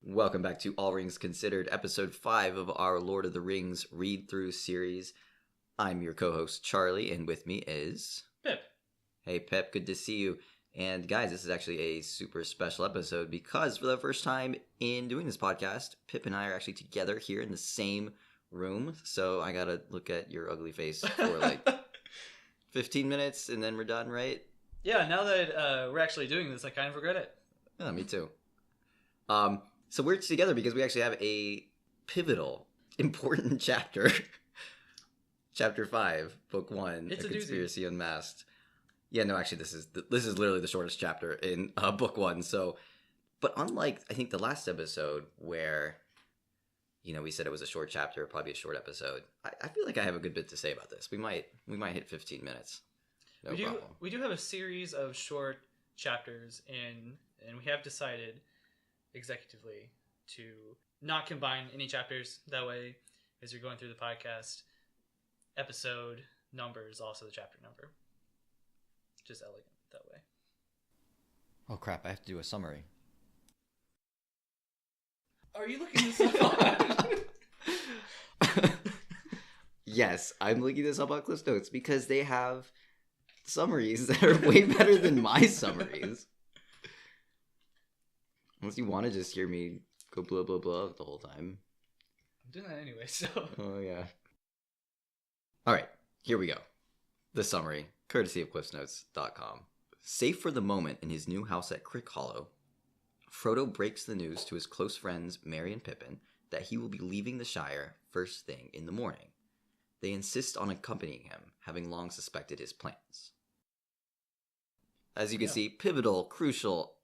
Welcome back to All Rings Considered, episode 5 of our Lord of the Rings read-through series. I'm your co-host, Charlie, and with me is... Pip. Hey, Pip, good to see you. And guys, this is actually a super special episode because for the first time in doing this podcast, Pip and I are actually together here in the same room. So I gotta look at your ugly face for like 15 minutes and then we're done, right? Yeah, now that we're actually doing this, I kind of regret it. Yeah, me too. So we're together because we actually have a pivotal, important chapter. Chapter 5, Book 1, It's A a Conspiracy Unmasked. Yeah, no, actually, this is literally the shortest chapter in Book 1. So, but unlike, I think, the last episode where, we said it was a short chapter, probably a short episode, I feel like I have a good bit to say about this. We might hit 15 minutes. No problem. We do have a series of short chapters, and we have decided executively to not combine any chapters. That way, as you're going through the podcast, episode number is also the chapter number. Just elegant that way. Oh crap, I have to do a summary. Are you looking this up? Yes, I'm looking this up on Cliff Notes because they have summaries that are way better than my summaries. Unless you want to just hear me go blah blah blah the whole time. I'm doing that anyway, so... Oh yeah. Alright, here we go. The summary, courtesy of cliffsnotes.com. Safe for the moment in his new house at Crick Hollow, Frodo breaks the news to his close friends Merry and Pippin that he will be leaving the Shire first thing in the morning. They insist on accompanying him, having long suspected his plans. As you can see, pivotal, crucial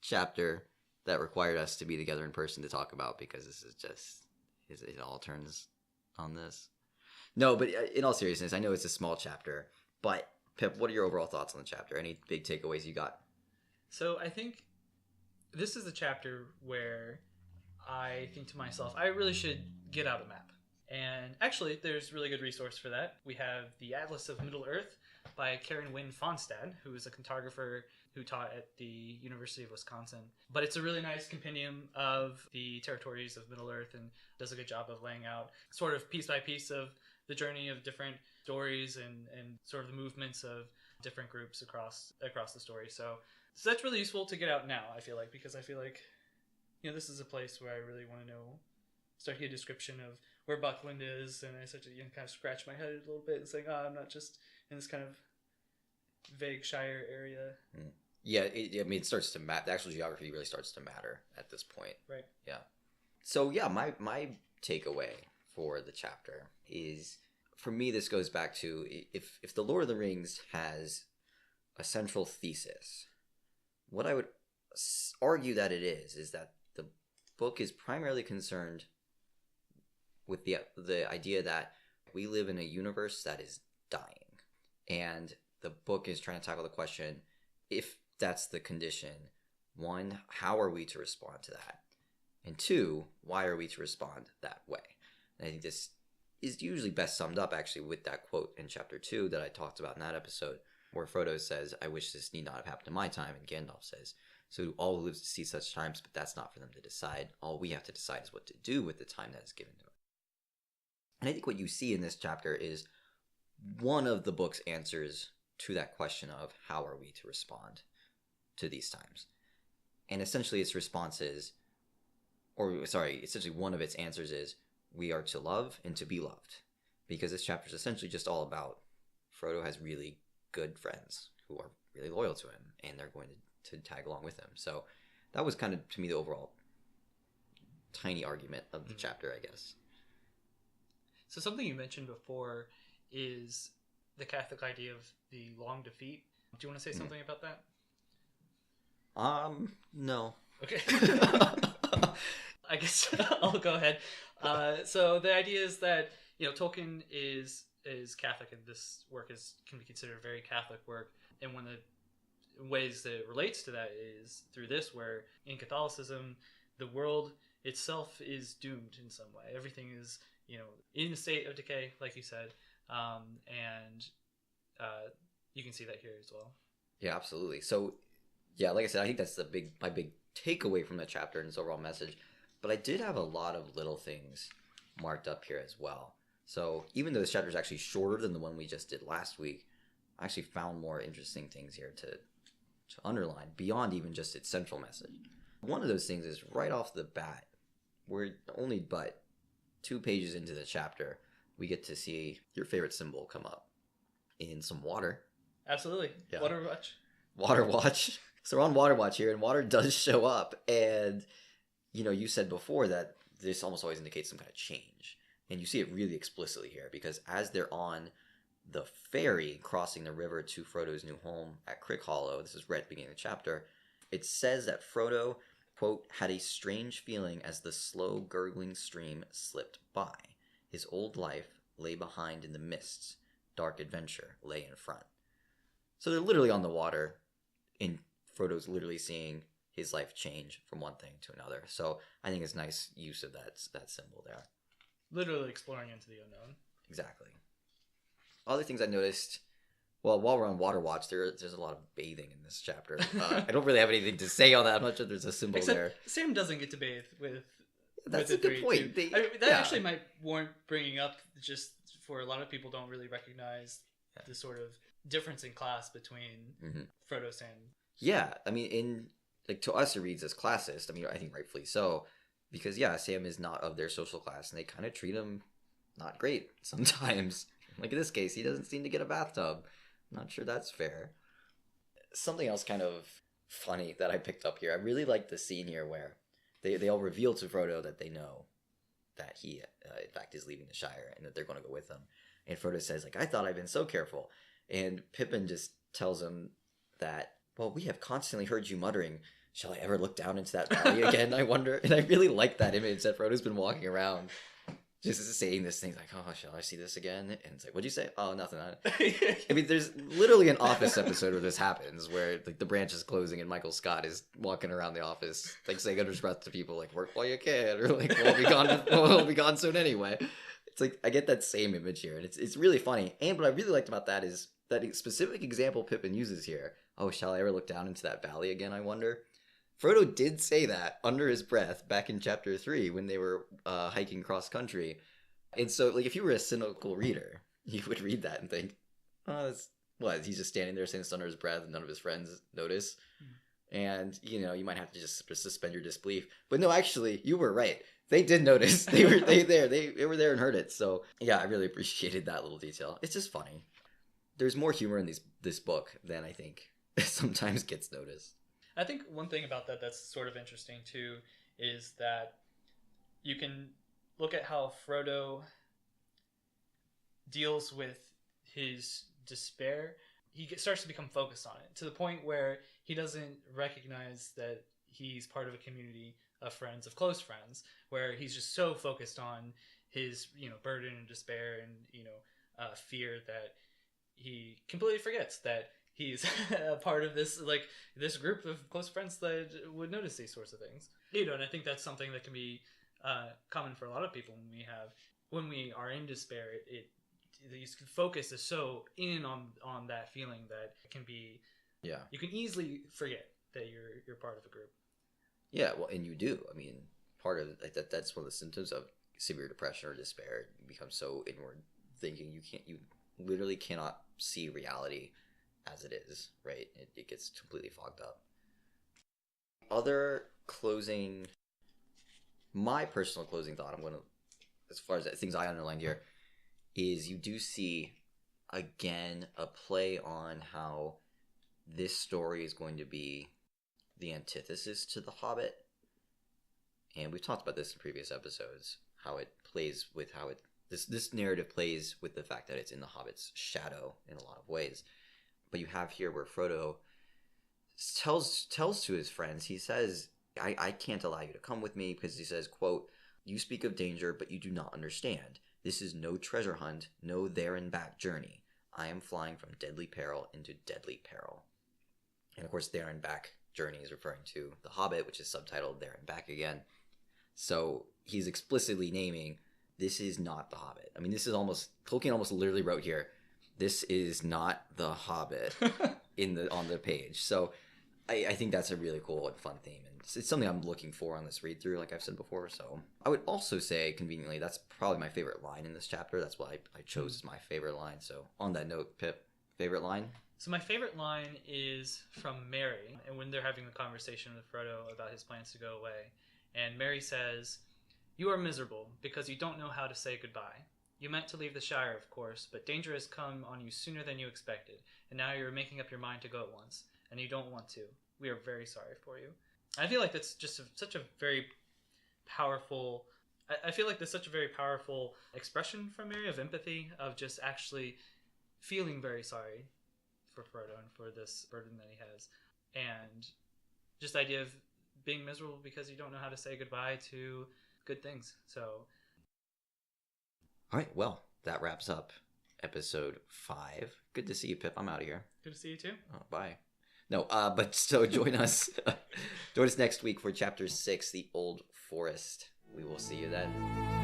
chapter that required us to be together in person to talk about because this is just, it all turns on this. No, but in all seriousness, I know it's a small chapter, but Pip, what are your overall thoughts on the chapter? Any big takeaways you got? So I think this is the chapter where I think to myself, I really should get out a map. And actually, there's a really good resource for that. We have the Atlas of Middle-earth by Karen Wynne Fonstad, who is a cartographer who taught at the University of Wisconsin. But it's a really nice compendium of the territories of Middle-earth and does a good job of laying out sort of piece by piece of the journey of different stories and sort of the movements of different groups across the story. So that's really useful to get out now, I feel like, because I feel like, this is a place where I really want to start to get a description of where Buckland is, and I start to kind of scratch my head a little bit and saying, I'm not just in this kind of vague Shire area. Yeah, it starts to matter. The actual geography really starts to matter at this point. Right. Yeah. So yeah, my takeaway for the chapter is, for me, this goes back to if the Lord of the Rings has a central thesis, what I would argue that it is that the book is primarily concerned with the idea that we live in a universe that is dying, and the book is trying to tackle the question, if that's the condition, one, how are we to respond to that, and two, why are we to respond that way? And I think this is usually best summed up actually with that quote in chapter 2 that I talked about in that episode, where Frodo says, I wish this need not have happened in my time, and Gandalf says, so do all who live to see such times, but that's not for them to decide. All we have to decide is what to do with the time that is given to us. And I think what you see in this chapter is one of the book's answers to that question of how are we to respond to these times. And essentially its response is, essentially one of its answers is, we are to love and to be loved. Because this chapter is essentially just all about Frodo has really good friends who are really loyal to him, and they're going to tag along with him. So that was kind of, to me, the overall tiny argument of the chapter, I guess. So something you mentioned before is the Catholic idea of the long defeat. Do you want to say something about that? No. Okay. I guess I'll go ahead. So the idea is that, Tolkien is Catholic, and this work can be considered a very Catholic work. And one of the ways that it relates to that is through this, where in Catholicism, the world itself is doomed in some way. Everything is, in a state of decay, like you said. And you can see that here as well. Yeah, absolutely. So, yeah, like I said, I think that's my big takeaway from that chapter and its overall message. But I did have a lot of little things marked up here as well. So even though this chapter is actually shorter than the one we just did last week, I actually found more interesting things here to underline beyond even just its central message. One of those things is right off the bat, we're only but 2 pages into the chapter, we get to see your favorite symbol come up in some water. Absolutely. Yeah. Water watch. Water watch. So we're on water watch here, and water does show up. And, you know, you said before that this almost always indicates some kind of change. And you see it really explicitly here, because as they're on the ferry crossing the river to Frodo's new home at Crick Hollow, this is right at the beginning of the chapter, it says that Frodo, quote, had a strange feeling as the slow gurgling stream slipped by. His old life lay behind in the mists. Dark adventure lay in front. So they're literally on the water, and Frodo's literally seeing his life change from one thing to another. So I think it's nice use of that symbol there. Literally exploring into the unknown. Exactly. Other things I noticed, well, while we're on Water Watch, there's a lot of bathing in this chapter. I don't really have anything to say on that. I'm not sure there's a symbol Except there. Sam doesn't get to bathe with. That's a good point. That actually might warrant bringing up, just for a lot of people don't really recognize the sort of difference in class between Frodo, Sam. Yeah, I mean, to us it reads as classist. I mean, I think rightfully so, because Sam is not of their social class, and they kind of treat him not great sometimes. Like in this case, he doesn't seem to get a bathtub. I'm not sure that's fair. Something else kind of funny that I picked up here. I really like the scene here where they all reveal to Frodo that they know that he, in fact, is leaving the Shire and that they're going to go with him. And Frodo says, like, I thought I'd been so careful. And Pippin just tells him that, well, we have constantly heard you muttering, shall I ever look down into that valley again, I wonder? And I really like that image that Frodo's been walking around just saying this thing, like, oh, shall I see this again? And it's like, what'd you say? Oh, nothing. I mean, there's literally an Office episode where this happens, where like the branch is closing and Michael Scott is walking around the office, like saying under his breath to people, like, work while you can, or like, we'll be gone soon anyway. It's like, I get that same image here, and it's really funny. And what I really liked about that is that specific example Pippin uses here. Oh, shall I ever look down into that valley again, I wonder? Frodo did say that under his breath back in chapter 3 when they were hiking cross country. And so, like, if you were a cynical reader, you would read that and think, oh, that's what? He's just standing there saying this under his breath and none of his friends notice. And, you know, you might have to just suspend your disbelief. But no, actually, you were right. They did notice. They were there and heard it. So, yeah, I really appreciated that little detail. It's just funny. There's more humor in this book than I think sometimes gets noticed. I think one thing about that's sort of interesting too is that you can look at how Frodo deals with his despair. He starts to become focused on it to the point where he doesn't recognize that he's part of a community of friends, of close friends, where he's just so focused on his, burden and despair and, fear that he completely forgets that he's a part of this group of close friends that would notice these sorts of things. And I think that's something that can be common for a lot of people when we are in despair. The focus is so in on that feeling that it can be, you can easily forget that you're part of a group. Yeah, well, and you do. I mean, part of that's one of the symptoms of severe depression or despair. You become so inward thinking you literally cannot see reality as it is, right? It gets completely fogged up. My personal closing thought, as far as things I underlined here, is you do see, again, a play on how this story is going to be the antithesis to The Hobbit. And we've talked about this in previous episodes, how it plays with this narrative plays with the fact that it's in The Hobbit's shadow in a lot of ways. But you have here where Frodo tells to his friends, he says, I can't allow you to come with me, because he says, quote, you speak of danger, but you do not understand. This is no treasure hunt, no there and back journey. I am flying from deadly peril into deadly peril. And of course, there and back journey is referring to The Hobbit, which is subtitled There and Back Again. So he's explicitly naming, this is not The Hobbit. I mean, Tolkien almost literally wrote here, this is not The Hobbit on the page. So I think that's a really cool and fun theme, and it's something I'm looking for on this read through, like I've said before. So I would also say, conveniently, that's probably my favorite line in this chapter. That's why I chose as my favorite line. So on that note, Pip, favorite line? So my favorite line is from Merry, and when they're having the conversation with Frodo about his plans to go away, and Merry says, "You are miserable because you don't know how to say goodbye. You meant to leave the Shire, of course, but danger has come on you sooner than you expected, and now you're making up your mind to go at once, and you don't want to. We are very sorry for you." I feel like that's just such a very powerful... I feel like there's such a very powerful expression from Merry of empathy, of just actually feeling very sorry for Frodo and for this burden that he has. And just the idea of being miserable because you don't know how to say goodbye to good things. So... All right, well, that wraps up episode 5. Good to see you, Pip. I'm out of here. Good to see you too. Oh, bye. No, but so join us next week for chapter 6, The Old Forest. We will see you then.